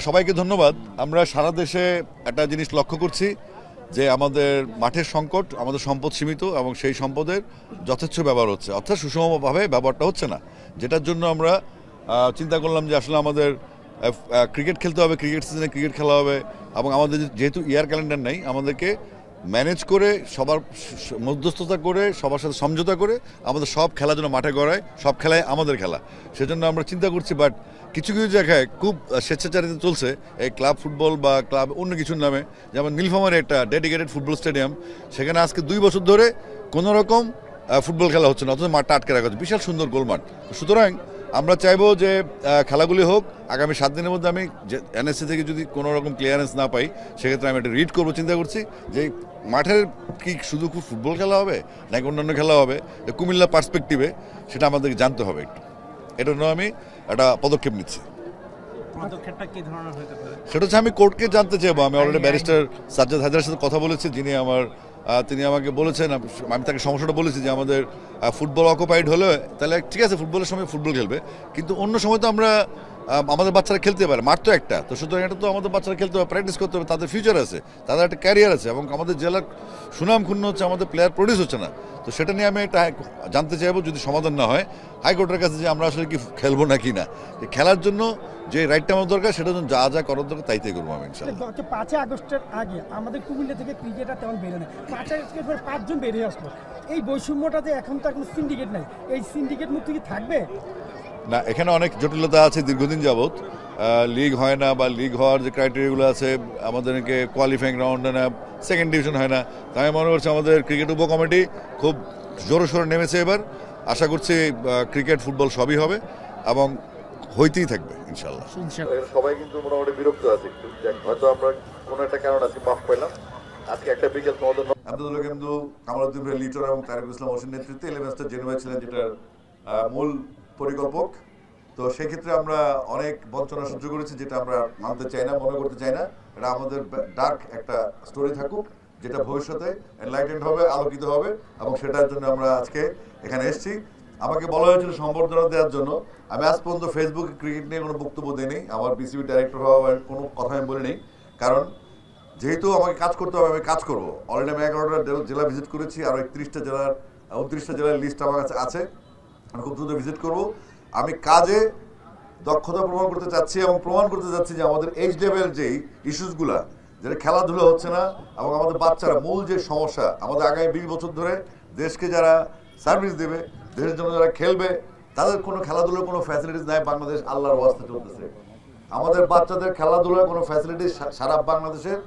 সবাইকে ধন্যবাদ। আমরা সারা দেশে একটা জিনিস লক্ষ্য করছি যে আমাদের মাঠের সংকট, আমাদের সম্পদ সীমিত এবং সেই সম্পদের যথেচ্ছ ব্যবহার হচ্ছে, অর্থাৎ সুষমভাবে ব্যবহারটা হচ্ছে না। যেটার জন্য আমরা চিন্তা করলাম যে আসলে আমাদের ক্রিকেট খেলতে হবে, ক্রিকেট সিজনে ক্রিকেট খেলা হবে এবং আমাদের যেহেতু ইয়ার ক্যালেন্ডার নেই, আমাদেরকে ম্যানেজ করে সবার মধ্যস্থতা করে সবার সাথে সমঝোতা করে আমাদের সব খেলা যেন মাঠে গড়ায়, সব খেলায় আমাদের খেলা। সেজন্য আমরা চিন্তা করছি, বাট কিছু কিছু জায়গায় খুব স্বেচ্ছাচারিতা চলছে এই ক্লাব ফুটবল বা ক্লাব অন্য কিছুর নামে। যেমন নীলফামারে একটা ডেডিকেটেড ফুটবল স্টেডিয়াম, সেখানে আজকে 2 বছর ধরে কোনো রকম ফুটবল খেলা হচ্ছে না, অথচ মাঠটা আটকে রাখা হচ্ছে, বিশাল সুন্দর গোলমাঠ। সুতরাং আমরা চাইবো যে খেলাগুলি হোক। আগামী 7 দিনের মধ্যে আমি এনএসসি থেকে যদি কোনো রকম ক্লিয়ারেন্স না পাই, সেক্ষেত্রে আমি একটা রিড করবো, চিন্তা করছি যে মাঠের কি শুধু খুব ফুটবল খেলা হবে নাকি অন্যান্য খেলা হবে, কুমিল্লা পার্সপেক্টিভে সেটা আমাদেরকে জানতে হবে একটু। এটা জন্য আমি একটা পদক্ষেপ নিচ্ছি। সেটা হচ্ছে আমি কোর্টকে জানতে চাইবো। আমি অলরেডি ব্যারিস্টার সাজ্জাদ হায়দারের সাথে কথা বলেছি, তিনি আমাকে বলেছেন, আমি তাকে সমস্যাটা বলেছি যে আমাদের ফুটবল অকুপাইড হলে তাহলে ঠিক আছে, ফুটবলের সময় ফুটবল খেলবে, কিন্তু অন্য সময় তো আমরা আমাদের বাচ্চারা খেলতে পারে, মাঠ তো একটা, তো সুতরাং এটা তো আমাদের বাচ্চারা খেলতে হবে, প্র্যাকটিস করতে হবে, তাদের ফিউচার আছে, তাদের একটা ক্যারিয়ার আছে এবং আমাদের জেলার সুনাম ক্ষুণ্ণ হচ্ছে, আমাদের প্লেয়ার প্রডিউস হচ্ছে না। তো সেটা নিয়ে আমি একটা জানতে চাইবো, যদি সমাধান না হয় হাইকোর্টের কাছে, যে আমরা আসলে কি খেলবো না কি না, খেলার জন্য যে রাইটটা আমার দরকার সেটা জন্য যা যা করার দরকার তাই করবো আমি ইনশাআল্লাহ। 5 আগস্টের আগে আমাদের কুমিল্লা থেকে ক্রিকেটার তেমন বেরো না, 5 আগস্টের পর 5 জন বেরিয়ে আসলো। এই বৈষম্যটা যে এখন তো কোনো সিন্ডিকেট নাই, এই সিন্ডিকেট মুক্তি কি থাকবে না? এখানে অনেক জটিলতা আছে দীর্ঘদিন যাবৎ। লিগ হয় না, বা লিগ হওয়ার যে ক্রাইটেরিয়াগুলো আছে, আমাদেরকে কোয়ালিফাইং রাউন্ডে না, সেকেন্ড ডিভিশন হয় না। তাই আমি মনে করছি আমাদের ক্রিকেট উপকমিটি খুব জোরে সোরে নেমেছে এবার। আশা করছি ক্রিকেট ফুটবল সবই হবে এবং হইতেই থাকবে ইনশাল্লাহ। সবাই কিন্তু মোটামুটি বিরক্ত আছে একটু, হয়তো আমরা কোনো একটা কারণ আজকে মাফ পেলাম। আজকে একটা বিকেল তোমাদের আব্দুল কিন্তু কামালউদ্দিন লিটন এবং তারিকুল ইসলাম হোসেন নেতৃত্বে 11 জেনুয়ারি ছিলেন, যেটার মূল পরিকল্পক। তো সেক্ষেত্রে আমরা অনেক বঞ্চনা সহ্য করেছি, যেটা আমরা মানতে চাই না, মনে করতে চাই না। এটা আমাদের ডার্ক একটা স্টোরি থাকুক, যেটা ভবিষ্যতে এনলাইটেন্ড হবে, আলোকিত হবে, এবং সেটার জন্য আমরা আজকে এখানে এসেছি। আমাকে বলা হয়েছিল সম্বর্ধনা দেওয়ার জন্য। আমি আজ পর্যন্ত ফেসবুকে ক্রিকেট নিয়ে কোনো বক্তব্য দিইনি, আমার বিসিবি ডাইরেক্টর হওয়ার কোনো কথা আমি বলিনি, কারণ যেহেতু আমাকে কাজ করতে হবে, আমি কাজ করবো। অলরেডি আমি 11টা জেলা ভিজিট করেছি, আরও 29টা জেলার লিস্ট আমার কাছে আছে, আমি খুব দ্রুত ভিজিট করবো। আমি কাজে দক্ষতা প্রমাণ করতে চাচ্ছি এবং প্রমাণ করতে চাচ্ছি যে আমাদের এইচ লেভেল যেই ইস্যুসগুলা, যেটা খেলাধুলা হচ্ছে না এবং আমাদের বাচ্চারা মূল যে সমস্যা, আমাদের আগামী 20 বছর ধরে দেশকে যারা সার্ভিস দেবে, দেশের জন্য যারা খেলবে, তাদের কোনো খেলাধুলার কোনো ফ্যাসিলিটিস নাই। বাংলাদেশ আল্লাহর ওয়াস্তে চলতেছে, আমাদের বাচ্চাদের খেলাধুলার কোনো ফ্যাসিলিটিস সারা বাংলাদেশের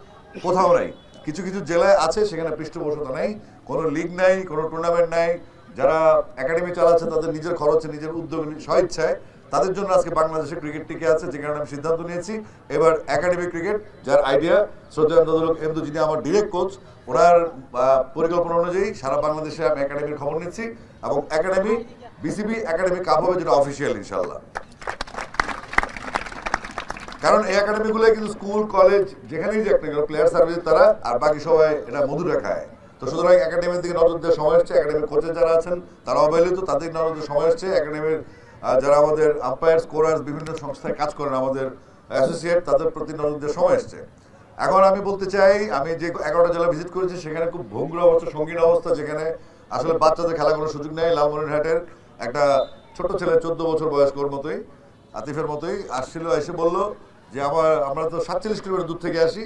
কোথাও নাই। কিছু কিছু জেলায় আছে, সেখানে পৃষ্ঠপোষকতা নেই, কোনো লিগ নাই, কোনো টুর্নামেন্ট নাই। যারা একাডেমি চালাচ্ছে তাদের নিজের খরচে, নিজের উদ্যোগ, স্বইচ্ছায়, তাদের জন্য আজকে বাংলাদেশে ক্রিকেট টিকে আছে, যে কারণে আমি সিদ্ধান্ত নিয়েছি এবার একাডেমি ক্রিকেট, যার আইডিয়া এমদু, যিনি আমার ডিরেক্ট কোচ, ওনার পরিকল্পনা অনুযায়ী সারা বাংলাদেশে আমি একাডেমির খবর নিচ্ছি এবং একাডেমি বিসিবি একাডেমি কাপ হবে, যেটা অফিসিয়াল ইনশাল্লাহ। কারণ এই একাডেমিগুলো কিন্তু স্কুল কলেজ যেখানেই যে একটা প্লেয়ার সার্ভিস তারা, আর বাকি সবাই এটা মধুরা খায়। তো সুতরাং একাডেমির দিকে নজর দেওয়ার সময় এসছে, একাডেমির কোচের যারা আছেন তারা অবহেলিত, তাদের নজর দেওয়ার সময় এসছে। একাডেমির যারা আমাদের আম্পায়ার, স্কোরার, বিভিন্ন সংস্থায় কাজ করেন, আমাদের অ্যাসোসিয়েট, তাদের প্রতি নজর দেওয়ার সময় এসছে। এখন আমি বলতে চাই, আমি যে 11টা জেলা ভিজিট করেছি, সেখানে খুব ভঙ্গুর অবস্থা, সঙ্গীন অবস্থা, যেখানে আসলে বাচ্চাদের খেলা কোনো সুযোগ নেই। লালমনিরহাটের একটা ছোট ছেলে, 14 বছর বয়স্কর মতোই, আতিফের মতোই আসছিল, এসে বললো যে আমরা তো 47 কিলোমিটার দূর থেকে আসি,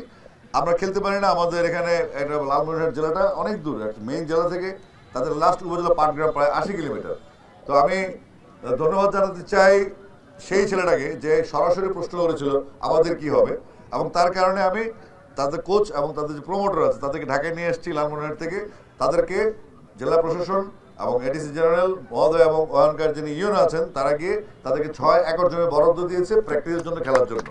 আমরা খেলতে পারি না। আমাদের এখানে একটা লালমনিরহাট জেলাটা অনেক দূর, মেইন জেলা থেকে তাদের লাস্ট উপজেলা পাটগ্রাম প্রায় 80 কিলোমিটার। তো আমি ধন্যবাদ জানাতে চাই সেই ছেলেটাকে, যে সরাসরি প্রশ্ন করেছিল আমাদের কি হবে, এবং তার কারণে আমি তাদের কোচ এবং তাদের যে প্রমোটার আছে তাদেরকে ঢাকায় নিয়ে এসেছি লালমনিরহাট থেকে। তাদেরকে জেলা প্রশাসন এবং এডিসি জেনারেল মহোদয় এবং ওখানকার যিনি ইউন আছেন, তারা গিয়ে তাদেরকে 6 একর জমি বরাদ্দ দিয়েছে প্র্যাকটিসের জন্য, খেলার জন্য।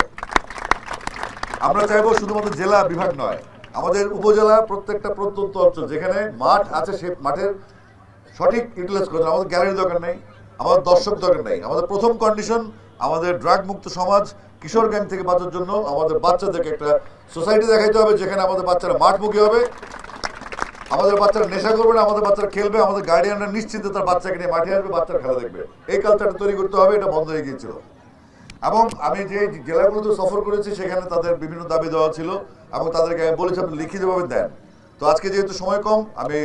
আমরা চাইবো শুধুমাত্র জেলা বিভাগ নয়, আমাদের উপজেলা প্রত্যেকটা প্রত্যন্ত অঞ্চল যেখানে মাঠ আছে, সেই মাঠের সঠিক ইউটিলাইজ করতে। আমাদের গ্যালারি দরকার নেই, আমাদের দর্শক দরকার নেই। আমাদের প্রথম কন্ডিশন, আমাদের ড্রাগ মুক্ত সমাজ, কিশোর গ্যাং থেকে বাঁচার জন্য আমাদের বাচ্চাদেরকে একটা সোসাইটি দেখাইতে হবে, যেখানে আমাদের বাচ্চারা মাঠমুখী হবে, আমাদের বাচ্চারা নেশা করবে না, আমাদের বাচ্চারা খেলবে, আমাদের গার্ডিয়ানরা নিশ্চিন্তে তার বাচ্চাকে নিয়ে মাঠে আসবে, বাচ্চারা খেলা দেখবে। এই কালচারটা তৈরি করতে হবে, এটা বন্ধ হয়ে গিয়েছিল। এবং আমি যে জেলাগুলোতে সফর করেছি সেখানে তাদের বিভিন্ন দাবি দেওয়া ছিল এবং তাদেরকে আমি বলেছি আপনি লিখিতভাবে দেন। তো আজকে যেহেতু সময় কম, আমি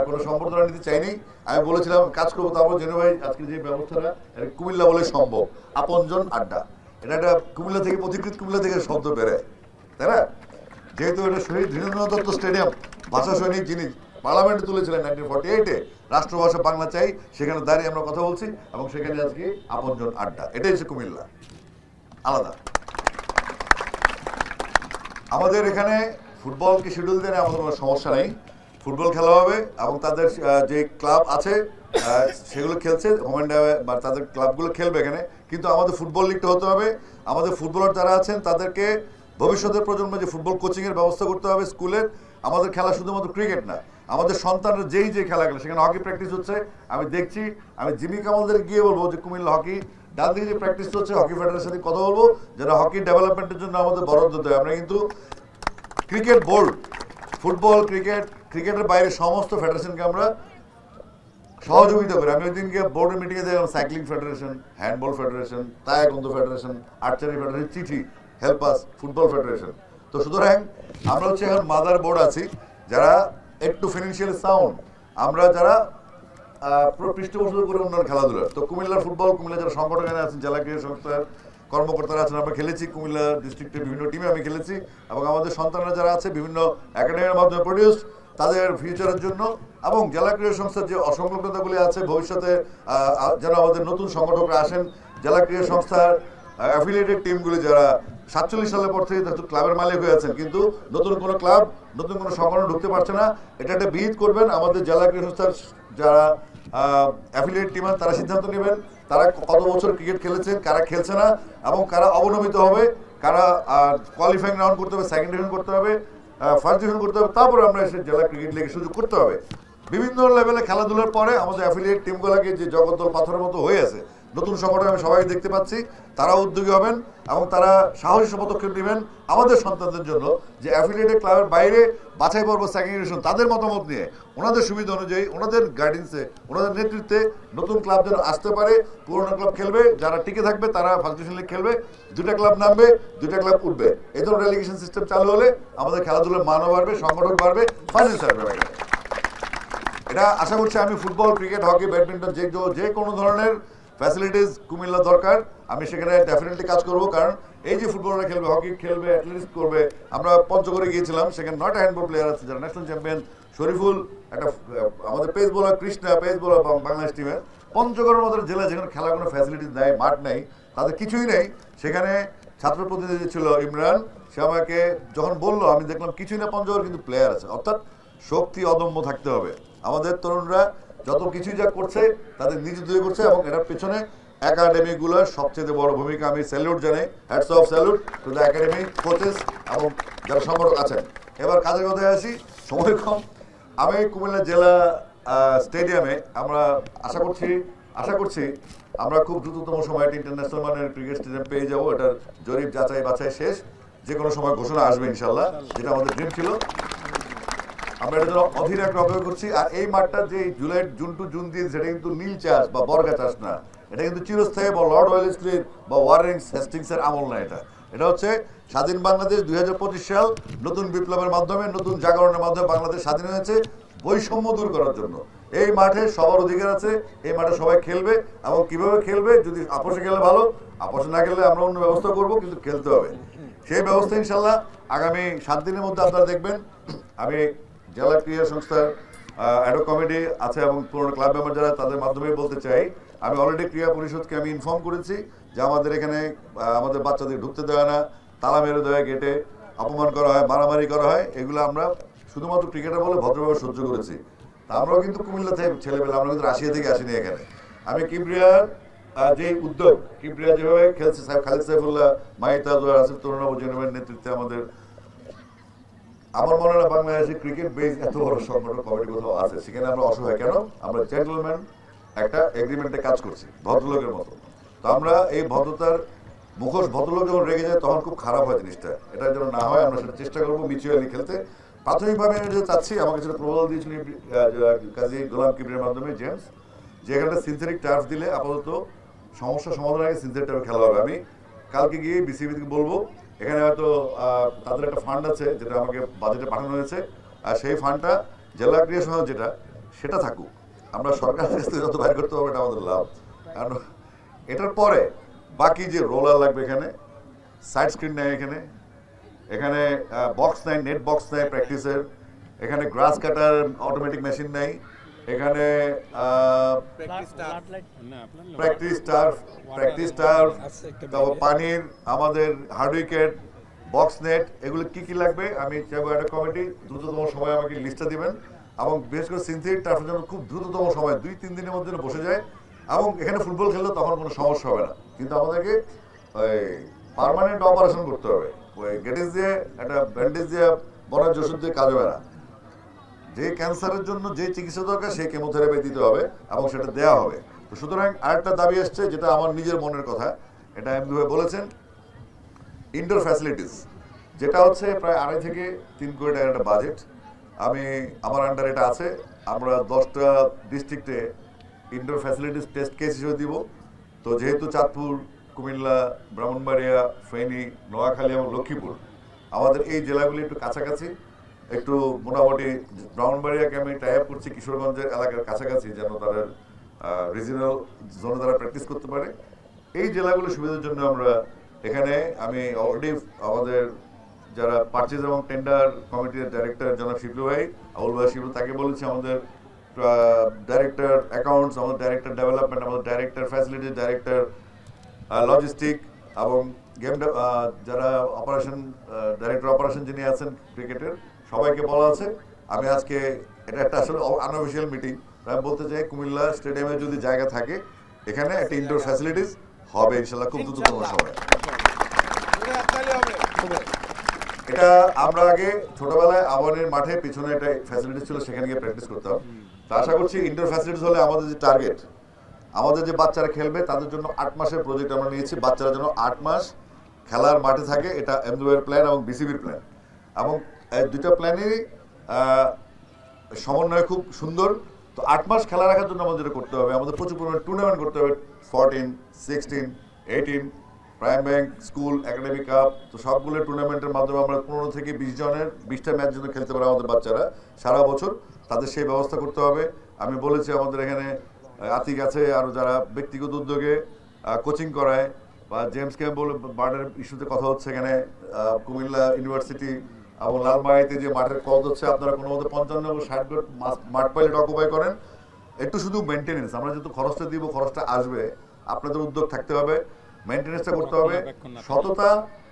কোনো সম্বর্ধনা নিতে চাইনি। আমি বলেছিলাম কাজ করবো, তারপর জেনে ভাই আজকে যে ব্যবস্থাটা কুমিল্লা বলে সম্ভব, আপনজন আড্ডা, এটা একটা কুমিল্লা থেকে পথিকৃত কুমিল্লা থেকে শব্দ বেড়ে, তাই না? যেহেতু এটা শহীদ ধীরেন্দ্রনাথ দত্ত স্টেডিয়াম, ভাষা সৈনিক যিনি পার্লামেন্টে তুলেছিলেন 1948-এ রাষ্ট্রভাষা বাংলা চাই, সেখানে দাঁড়িয়ে আমরা কথা বলছি এবং সেখানে আজকে আপনজন আড্ডা, এটাই হচ্ছে কুমিল্লা, আলাদা। আমাদের এখানে ফুটবলকে শিডিউল দেয় আমাদের কোনো সমস্যা নেই, ফুটবল খেলা হবে এবং তাদের যে ক্লাব আছে সেগুলো খেলছে, হোম অ্যান্ড অ্যাওয়ে বা তাদের ক্লাবগুলো খেলবে এখানে। কিন্তু আমাদের ফুটবল লিগটা হতে হবে, আমাদের ফুটবলার যারা আছেন তাদেরকে ভবিষ্যতের প্রজন্মে যে ফুটবল কোচিংয়ের ব্যবস্থা করতে হবে স্কুলের। আমাদের খেলা শুধুমাত্র ক্রিকেট না, আমাদের সন্তানরা যেই যে খেলা খেলে, সেখানে হকি প্র্যাকটিস হচ্ছে আমি দেখছি। আমি জিমি কামালদের গিয়ে বলবো যে কুমিল্লা হকি ডান দিকে যে প্র্যাকটিস হচ্ছে, হকি ফেডারেশনের সাথে কথা বলবো যেন হকি ডেভেলপমেন্টের জন্য আমাদের বরাদ্দ দেয়। আমরা কিন্তু ক্রিকেট বোর্ড, ফুটবল, ক্রিকেটের বাইরে সমস্ত ফেডারেশনকে আমরা সহযোগিতা করি। আমি ওই দিনকে বোর্ডের মিটিংয়ে দেখলাম cycling federation, handball federation, taekwondo federation, archery federation, চিঠি হেল্প আস, ফুটবল ফেডারেশন। তো সুতরাং আমরা হচ্ছে এখন মাদার বোর্ড আছি যারা একটু ফিনান্সিয়াল সাউন্ড, আমরা যারা পৃষ্ঠপোষক করে উন্নয়ন খেলাধুলার। তো কুমিল্লার ফুটবল, কুমিল্লা যারা সংগঠনে আছেন, জেলা ক্রীড়া সংস্থার কর্মকর্তারা আছেন, আমরা খেলেছি কুমিল্লা ডিস্ট্রিক্টের বিভিন্ন টিমে আমি খেলেছি এবং আমাদের সন্তানরা যারা আছে বিভিন্ন একাডেমির মাধ্যমে প্রডিউস তাদের ফিউচারের জন্য এবং জেলা ক্রীড়া সংস্থার যে অসংলগ্নতাগুলি আছে ভবিষ্যতে যেন আমাদের নতুন সংগঠকরা আসেন। জেলা ক্রীড়া সংস্থার অ্যাফিলিয়েটেড টিমগুলি যারা 47 সালের পর থেকে ক্লাবের মালিক হয়ে আছেন, কিন্তু নতুন কোনো ক্লাব, নতুন কোনো সংগঠন ঢুকতে পারছে না, এটা একটা বিহিত করবেন। আমাদের জেলা ক্রীড়া সংস্থার যারা অ্যাফিলিয়েট টিম তারা সিদ্ধান্ত নেবেন তারা কত বছর ক্রিকেট খেলেছেন, কারা খেলছে না এবং কারা অবনমিত হবে, কারা কোয়ালিফাইং রাউন্ড করতে হবে, সেকেন্ড ডিভিশন করতে হবে, ফার্স্ট ডিভিশন করতে হবে, তারপরে আমরা এসে জেলা ক্রিকেট লিগে সুযোগ করতে হবে। বিভিন্ন লেভেলে খেলাধুলার পরে আমাদের অ্যাফিলিয়েট টিমগুলোকে যে জগদ্দল পাথরের মতো হয়ে আছে, নতুন সংগঠন আমি সবাই দেখতে পাচ্ছি, তারা উদ্যোগী হবেন এবং তারা সাহসী পদক্ষেপ নেবেন আমাদের সন্তানদের জন্য যে অ্যাফিলিয়েটেড ক্লাবের বাইরে বাছাই পর্ব, সেকেন্ড ডিভিশন, তাদের মতামত নিয়ে ওনাদের সুবিধা অনুযায়ী, ওনাদের গাইডেন্সে, ওনাদের নেতৃত্বে নতুন ক্লাব যেন আসতে পারে। পুরোনো ক্লাব খেলবে, যারা টিকে থাকবে তারা ফার্স্ট ডিভিশন লিগ খেলবে, দুটা ক্লাব নামবে, দুটা ক্লাব উঠবে। এই ধরনের রেলিগেশন সিস্টেম চালু হলে আমাদের খেলাধুলার মানও বাড়বে, সংগঠন বাড়বে, ফাইন্যান্স বাড়বে। এটা আশা করছি আমি ফুটবল, ক্রিকেট, হকি, ব্যাডমিন্টন যে কোনো ধরনের ফ্যাসিলিটিস কুমিল্লা দরকার, আমি সেখানে ডেফিনেটলি কাজ করব। কারণ এই যে ফুটবলরা খেলবে, হকি খেলবে, অ্যাথলেটিক্স করবে, আমরা পঞ্চগড়ে গিয়েছিলাম, সেখানে 9টা হ্যান্ডবল প্লেয়ার আছে যারা ন্যাশনাল চ্যাম্পিয়ন, শরীফুল, একটা আমাদের pace bowler, Krishna pace bowler Bangladesh টিমের। পঞ্চগড়ের মতো জেলা যেখানে খেলার কোনো ফ্যাসিলিটিস নেই, মাঠ নেই, তাদের কিছুই নেই, সেখানে ছাত্র প্রতিনিধি ছিল ইমরান, সে আমাকে যখন বললো আমি দেখলাম কিছুই না, পঞ্চগড় কিন্তু প্লেয়ার আছে। অর্থাৎ শক্তি অদম্য থাকতে হবে। আমাদের তরুণরা যত কিছুই যা করছে তাদের নিজে তৈরি করছে এবং এটার পেছনে একাডেমিগুলোর সবচেয়ে বড় ভূমিকা। আমি স্যালুট জানাই, hats off salute to the academy, coaches এবং যারা সংগঠক আছেন। এবার কাজের কথায় আসি, সময় কম। আমি কুমিল্লা জেলা স্টেডিয়ামে আমরা আশা করছি আমরা খুব দ্রুততম সময়ে একটা ইন্টারন্যাশনাল মানের ক্রিকেট স্টেডিয়াম পেয়ে যাবো। এটার জরিপ যাচাই বাছাই শেষ, যে কোনো সময় ঘোষণা আসবে ইনশাল্লাহ, যেটা আমাদের ড্রিম ছিল। আমরা এটা অধীর একটা অপেক্ষা করছি। আর এই মাঠটা যে জুন টু জুন দিয়ে, সেটা কিন্তু নীল চাষ বা বর্গা চাষ না, এটা কিন্তু চিরস্থায়ী বা লর্ড ওয়েলেসলির বা ওয়ারেন হেস্টিংসের আমল না। এটা হচ্ছে স্বাধীন বাংলাদেশ 2025 সাল, নতুন বিপ্লবের মাধ্যমে, নতুন জাগরণের মাধ্যমে বাংলাদেশ স্বাধীন হয়েছে বৈষম্য দূর করার জন্য। এই মাঠে সবার অধিকার আছে, এই মাঠে সবাই খেলবে এবং কিভাবে খেলবে, যদি আপোষে খেলে ভালো, আপোষে না খেললে আমরা অন্য ব্যবস্থা করব, কিন্তু খেলতে হবে। সেই ব্যবস্থা ইনশাল্লাহ আগামী 7 দিনের মধ্যে আপনারা দেখবেন। আমি জেলা ক্রীড়া সংস্থার অ্যাডক কমিটি আছে এবং পুরনো ক্লাব মেম্বার যারা, তাদের মাধ্যমে বলতে চাই, আমি অলরেডি ক্রীড়া পরিষদকে আমি ইনফর্ম করেছি যে আমাদের এখানে আমাদের বাচ্চাদের ঢুকতে দেওয়া না, তালা মেরে দেওয়া, গেটে অপমান করা হয়, মারামারি করা হয়, এগুলো আমরা শুধুমাত্র ক্রিকেটার বলে ভদ্রভাবে সহ্য করেছি। তা আমরাও কিন্তু কুমিল্লা থেকে ছেলেবেলা, আমরা কিন্তু রাশিয়া থেকে আসিনি এখানে। আমি কিবরিয়ার যে উদ্যোগ, কিবরিয়া যেভাবে খেলছে, খালিদ সাইফুল্লাহ, মাহিতা আসিফ তরুণ জেনুমের নেতৃত্বে আমাদের, আমার মনে হয় বাংলাদেশে ক্রিকেট বেস এত বড় সংগঠন কমিটি কোথাও আছে। সেখানে আমরা অসহায় কেন? আমরা জেন্টলম্যান একটা এগ্রিমেন্টে কাজ করছি, ভদ্রলোকের মতো। তো আমরা এই ভদ্রতার মুখোশ, ভদ্রলোক যখন রেগে যায় তখন খুব খারাপ হয় জিনিসটা। এটা যেন না হয়, আমরা সেটা চেষ্টা করবো মিউচুয়ালি খেলতে। প্রাথমিকভাবে আমি যেটা চাচ্ছি, আমাকে সেটা প্রপোজাল দিয়েছিল কাজী গোলাম কিবরিয়ার মাধ্যমে জেমস, যে এখানটা সিনথেটিক টার্ফ দিলে আপাতত সমস্যা সমাধান আগে সিনথেটিক টার্ফে খেলা হবে। আমি কালকে গিয়ে বিসিবি থেকে বলবো, এখানে হয়তো তাদের একটা ফান্ড আছে যেটা আমাকে বাজেটে পাঠানো হয়েছে, আর সেই ফান্ডটা জেলা ক্রীড়া সহ যেটা সেটা থাকুক। আমরা সরকারের কাছ থেকে যত বাইর করতে পারবো এটা আমাদের লাভ। কারণ এটার পরে বাকি যে রোলার লাগবে, এখানে সাইড স্ক্রিন নেই, এখানে বক্স নাই, নেট বক্স নাই প্র্যাকটিসের, এখানে গ্রাস কাটার অটোমেটিক মেশিন নেই, এখানে প্র্যাকটিস টার্ফ, তারপর পানির আমাদের হার্ড উইকেট, বক্স নেট, এগুলো কি কি লাগবে আমি চাইবো একটা কমিটি দ্রুততম সময় আমাকে লিস্টটা দিবেন, এবং বিশেষ করে সিনথেটিক টার্ফের জন্য খুব দ্রুততম সময় 2-3 দিনের মধ্যে বসে যায়, এবং এখানে ফুটবল খেললে তখন কোনো সমস্যা হবে না। কিন্তু আমাদেরকে ওই পার্মানেন্ট অপারেশন করতে হবে, ওই গেটিস দিয়ে একটা ব্যান্ডেজ দিয়ে বরাজ ওষুধ দিয়ে কাজ হবে না। যে ক্যান্সারের জন্য যে চিকিৎসা দরকার সেই কেমোথেরাপি দিতে হবে এবং সেটা দেওয়া হবে। তো সুতরাং আরেকটা দাবি আসছে, যেটা আমার নিজের মনের কথা, এটা এমডি ভাই বলেছেন, ইনডোর ফ্যাসিলিটিস, যেটা হচ্ছে প্রায় 2.5 থেকে 3 কোটি টাকার একটা বাজেট। আমার আন্ডার এটা আছে। আমরা 10টা ডিস্ট্রিক্টে ইনডোর ফ্যাসিলিটিস টেস্ট কেস হিসেবে দিব। তো যেহেতু চাঁদপুর, কুমিল্লা, ব্রাহ্মণবাড়িয়া, ফেনী, নোয়াখালী এবং লক্ষ্মীপুর আমাদের এই জেলাগুলি একটু কাছাকাছি, একটু মোটামুটি ব্রাহ্মণবাড়িয়াকে আমি টাই আপ করছি কিশোরগঞ্জের এলাকার কাছাকাছি, যেন তাদের রিজিনাল জোনে তারা প্র্যাকটিস করতে পারে। এই জেলাগুলো সুবিধার জন্য আমরা এখানে, আমি অলরেডি আমাদের যারা পারচেজ এবং টেন্ডার কমিটির ডাইরেক্টর জনাব শিবলু ভাই, আউল ভাই শিবলু, তাকে বলেছি, আমাদের ডাইরেক্টর অ্যাকাউন্টস, আমাদের ডাইরেক্টর ডেভেলপমেন্ট, আমাদের ডাইরেক্টর ফ্যাসিলিটিস, ডাইরেক্টর লজিস্টিক এবং গেম যারা অপারেশন ডাইরেক্টর অপারেশন যিনি আছেন ক্রিকেটের, সবাইকে বলা আছে। আমি আজকে এটা একটা আসলে আনঅফিসিয়াল মিটিং, আমি বলতে চাই কুমিল্লা স্টেডিয়ামে যদি জায়গা থাকে এখানে একটা ইনডোর ফ্যাসিলিটিস হবে ইনশাল্লাহ খুব দ্রুততম সময়ে। এটা আমরা আগে ছোটবেলায় আবাহনীর মাঠে পিছনে একটা ফ্যাসিলিটিস ছিল, সেখানে গিয়ে প্র্যাকটিস করতাম। তো আশা করছি ইনডোর ফ্যাসিলিটিস হলে আমাদের যে টার্গেট, আমাদের যে বাচ্চারা খেলবে তাদের জন্য 8 মাসের প্রজেক্ট আমরা নিয়েছি, বাচ্চারা যেন 8 মাস খেলার মাঠে থাকে, এটা এমডিওর প্ল্যান এবং বিসিবির প্ল্যান, এবং দুইটা প্ল্যানেরই সমন্বয় খুব সুন্দর। তো 8 মাস খেলা রাখার জন্য আমাদের যেটা করতে হবে, আমাদের প্রচুর পরিমাণে টুর্নামেন্ট করতে হবে, 14, 16, 18, prime bank, school, academy cup. তো সবগুলো টুর্নামেন্টের মাধ্যমে আমরা 15 থেকে 20 জনের 20টা ম্যাচ জন্য খেলতে পারে আমাদের বাচ্চারা সারা বছর, তাদের সেই ব্যবস্থা করতে হবে। আমি বলেছি আমাদের এখানে আতিক আছে, আরও যারা ব্যক্তিগত উদ্যোগে কোচিং করায়, বা জেমস ক্যাম্পবল বার্ডের ইস্যুতে কথা হচ্ছে, এখানে কুমিল্লা ইউনিভার্সিটি এবং লালমাইতে যে মাঠের কজ হচ্ছে, আপনারা কোনো মধ্যে 55-60 মাঠ পাইলে অকুপাই করেন। একটু শুধু মেনটেনেন্স, আমরা যেহেতু খরচটা দিব, খরচটা আসবে, আপনাদের উদ্যোগ থাকতে হবে, মেনটেনেন্সটা করতে হবে, সততা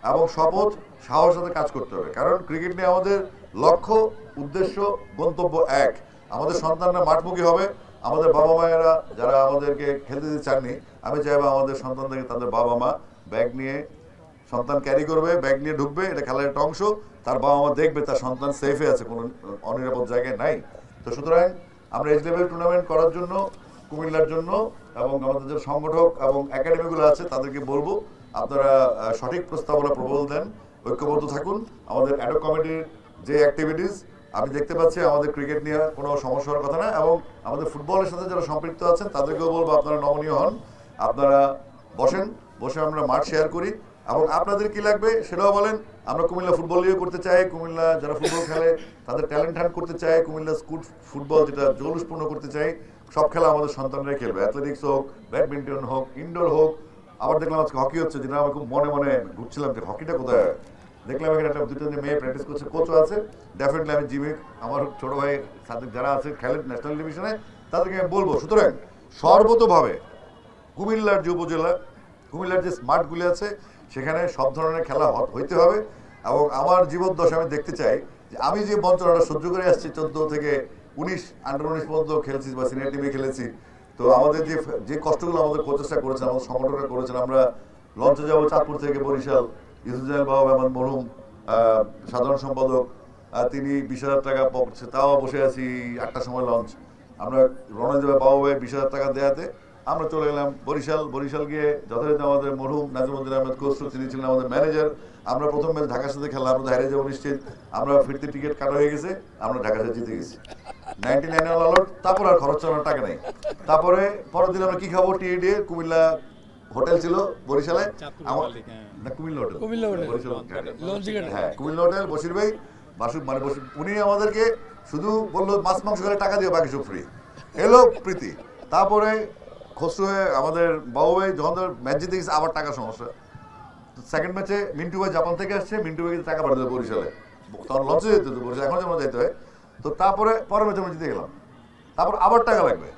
এবং শপথ সাহসের সাথে কাজ করতে হবে। কারণ ক্রিকেট নিয়ে আমাদের লক্ষ্য, উদ্দেশ্য, গন্তব্য এক। আমাদের সন্তানরা মাঠমুখী হবে। আমাদের বাবা মায়েরা যারা আমাদেরকে খেলতে দিতে চাননি, আমি চাইবো আমাদের সন্তানদেরকে তাদের বাবা মা ব্যাগ নিয়ে, সন্তান ক্যারি করবে, ব্যাগ নিয়ে ঢুকবে, এটা খেলার একটা অংশ, তার বাবা মা দেখবে তার সন্তান সেফে আছে, কোনো অনিরাপদ জায়গায় নাই। তো সুতরাং আমরা এজ লেভেল টুর্নামেন্ট করার জন্য, কুমিল্লার জন্য, এবং আমাদের যে সংগঠক এবং একাডেমিগুলো আছে তাদেরকে বলবো, আপনারা সঠিক প্রস্তাবনা প্রপোজাল দেন, ঐক্যবদ্ধ থাকুন। আমাদের অ্যাডক কমিটির যে অ্যাক্টিভিটিস আমি দেখতে পাচ্ছি, আমাদের ক্রিকেট নিয়ে কোনো সমস্যা হওয়ার কথা না, এবং আমাদের ফুটবলের সাথে যারা সম্পৃক্ত আছেন তাদেরকেও বলবো আপনারা নমনীয় হন, আপনারা বসে আমরা মাঠ শেয়ার করি, এবং আপনাদের কি লাগবে সেটাও বলেন। আমরা কুমিল্লা ফুটবল লিগে করতে চাই, কুমিল্লা যারা ফুটবল খেলে তাদের ট্যালেন্ট হান্ট করতে চাই, কুমিল্লা স্কুল ফুটবল যেটা জৌলুসপূর্ণ করতে চাই। সব খেলা আমাদের সন্তানরাই খেলবে, অ্যাথলেটিক্স হোক, ব্যাডমিন্টন হোক, ইনডোর হোক। আবার দেখলাম আজকে হকি হচ্ছে, যেটা আমি খুব মনে ঘুরছিলাম যে হকিটা কোথায়। দেখলাম এখানে একটা 2-3 মেয়ে প্র্যাকটিস করছে, কোচও আছে। ডেফিনেটলি আমি জিমে আমার ছোট ভাই সাথে যারা আছে খেলেন ন্যাশনাল ডিভিশনে, তাদেরকে আমি বলবো। সুতরাং সর্বতোভাবে কুমিল্লার যে উপজেলা, কুমিল্লার যে স্মার্টগুলি আছে সেখানে সব ধরনের খেলা হইতে হবে। এবং আমার জীবদ্দশা আমি দেখতে চাই যে আমি যে বঞ্চনাটা সহ্য করে আসছি 14 থেকে 19 আন্ডার 19 পর্যন্ত খেলছি বা সিনিয়র টিমে খেলেছি, তো আমাদের যে কষ্টগুলো আমাদের কোচেসরা করেছেন, আমাদের সংগঠনরা করেছেন, আমরা লঞ্চে যাবো চাঁদপুর থেকে বরিশাল, ইউসুফজাল বাবু আমার মরহুম সাধারণ সম্পাদক, তিনি 20,000 টাকা তাও বসে আছি 8টার সময় লঞ্চ, আমরা রওনা দেবে বাবু ভাই 20,000 টাকা দেওয়াতে আমরা চলে গেলাম বরিশাল গিয়ে যথারীতি আমাদের মরহুম নাজিমুদ্দিন আহমেদ খসরু, তিনি ছিলেন আমাদের ম্যানেজার। আমরা প্রথম ম্যাচ ঢাকার সাথে খেললাম, আমরা হারিয়ে যাবো নিশ্চিত, আমরা ফিরতে টিকিট কাটা হয়ে গেছে, আমরা ঢাকার সাথে জিতে গেছি 99 অলআউট। তারপর আর খরচ চালানোর টাকা নেই। তারপরে পরের দিন আমরা কি খাবো, টিএ কুমিল্লা হোটেল ছিল বরিশালে, না কুমিল্লা হোটেল, হ্যাঁ কুমিল্লা হোটেল। বশির ভাই উনি আমাদেরকে শুধু বললো মাছ মাংস করে টাকা দিয়ে বাকি সব ফ্রি, এলো প্রীতি। তারপরে খসরু হয়ে আমাদের বাবু ভাই যখন ম্যাচ জিতে গেছে আবার টাকা সমস্যা। সেকেন্ড ম্যাচে মিন্টু ভাই জাপান থেকে আসছে, মিন্টু ভাইকে টাকা পাঠাতে বরিশালে, তখন লঞ্চে যেতে হতো বরিশাল, এখন যেমন যেতে হয়। তো তারপরে পরের ম্যাচে আমরা জিতে গেলাম, তারপর আবার টাকা লাগবে।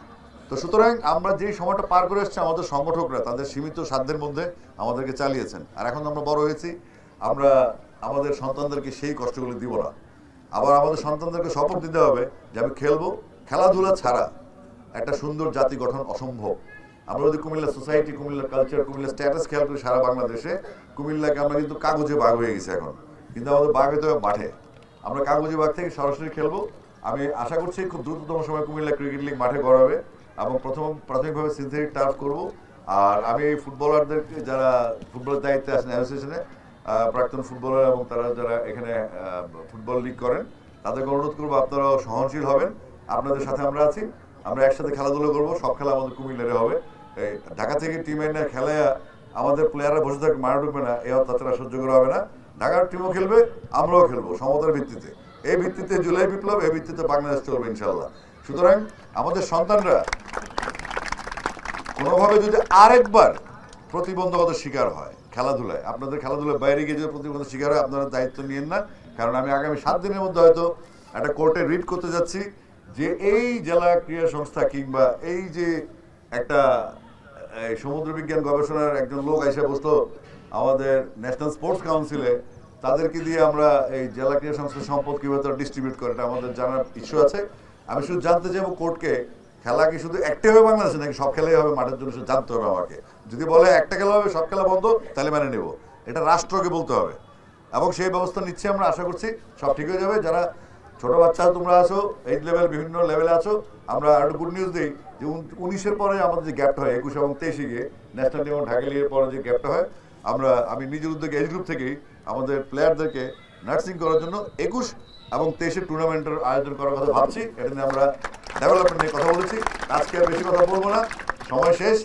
তো সুতরাং আমরা যেই সময়টা পার করে এসেছি আমাদের সংগঠকরা তাদের সীমিত সাধ্যের মধ্যে আমাদেরকে চালিয়েছেন। আর এখন আমরা বড় হয়েছি, আমরা আমাদের সন্তানদেরকে সেই কষ্টগুলো দিব না। আবার আমাদের সন্তানদেরকে শপথ দিতে হবে যে আমি খেলবো, খেলাধুলা ছাড়া একটা সুন্দর জাতি গঠন অসম্ভব। আমরা যদি Comilla society, Comilla culture, Comilla status খেয়াল করি সারা বাংলাদেশে, কুমিল্লাকে আমরা কিন্তু কাগজে বাঘ হয়ে গেছি এখন, কিন্তু আমাদের বাঘ হতে হবে মাঠে। আমরা কাগজে বাঘ থেকে সরাসরি খেলবো। আমি আশা করছি খুব দ্রুততম সময় কুমিল্লা ক্রিকেট লিগ মাঠে গড়াবে এবং প্রাথমিকভাবে সিনথেটিক টার্ফ করব। আর আমি এই ফুটবলারদেরকে যারা ফুটবলের দায়িত্বে আছেন অ্যাসোসিয়েশনে, প্রাক্তন ফুটবলার এবং তারা যারা এখানে ফুটবল লিগ করেন, তাদেরকে অনুরোধ করবো আপনারাও সহনশীল হবেন। আপনাদের সাথে আমরা আছি, আমরা একসাথে খেলাধুলা করবো। সব খেলা আমাদের কুমিল্লারে হবে। ঢাকা থেকে টিম এনে খেলায় আমাদের প্লেয়াররা বসে থাকবে, মারা ঢুকবে না, এ তাছাড়া সহ্য করা হবে না। ঢাকার টিমও খেলবে, আমরাও খেলবো সমতার ভিত্তিতে। এই ভিত্তিতে জুলাই বিপ্লব, এই ভিত্তিতে বাংলাদেশ চলবে ইনশাল্লাহ। সুতরাং আমাদের সন্তানরা কোনোভাবে যদি আরেকবার প্রতিবন্ধকতার শিকার হয় খেলাধুলায়, আপনাদের খেলাধুলার বাইরে গিয়ে যদি প্রতিবন্ধকতার শিকার হয়, আপনারা দায়িত্ব নিয়েন না। কারণ আমি আগামী 7 দিনের মধ্যে হয়তো একটা কোর্টে রিট করতে যাচ্ছি যে এই জেলা ক্রীড়া সংস্থা কিংবা এই যে একটা সমুদ্র বিজ্ঞান গবেষণার একজন লোক এসে বসতো আমাদের ন্যাশনাল স্পোর্টস কাউন্সিলে, তাদেরকে দিয়ে আমরা এই জেলা ক্রীড়া সংস্থার সম্পদ কীভাবে তারা ডিস্ট্রিবিউট করে, এটা আমাদের জানার ইস্যু আছে। আমি শুধু জানতে চাইবো কোর্টকে, খেলা কি শুধু একটাই হবে বাংলাদেশে নাকি সব খেলাই হবে মাঠের জন্য, শুধু জানতে হবে আমাকে। যদি বলে একটা খেলা হবে, সব খেলা বন্ধ, তাহলে মেনে নেব। এটা রাষ্ট্রকে বলতে হবে এবং সেই ব্যবস্থা নিচ্ছে। আমরা আশা করছি সব ঠিক হয়ে যাবে। যারা ছোট বাচ্চা তোমরা আছো, 8 লেভেল বিভিন্ন লেভেলে আছো, আমরা একটা গুড নিউজ দিই যে 19-এর পরে আমাদের যে গ্যাপটা হয় 21 এবং 23-এ গিয়ে ন্যাশনাল টিম এবং ঢাকা লিগের পরে যে গ্যাপটা হয়, আমি নিজের উদ্যোগে এজ গ্রুপ থেকেই আমাদের প্লেয়ারদেরকে নার্সিং করার জন্য 21 এবং 23-এর টুর্নামেন্টের আয়োজন করার কথা ভাবছি। এটা নিয়ে আমরা ডেভেলপমেন্ট নিয়ে কথা বলেছি। আজকে আর বেশি কথা বলবো না, সময় শেষ।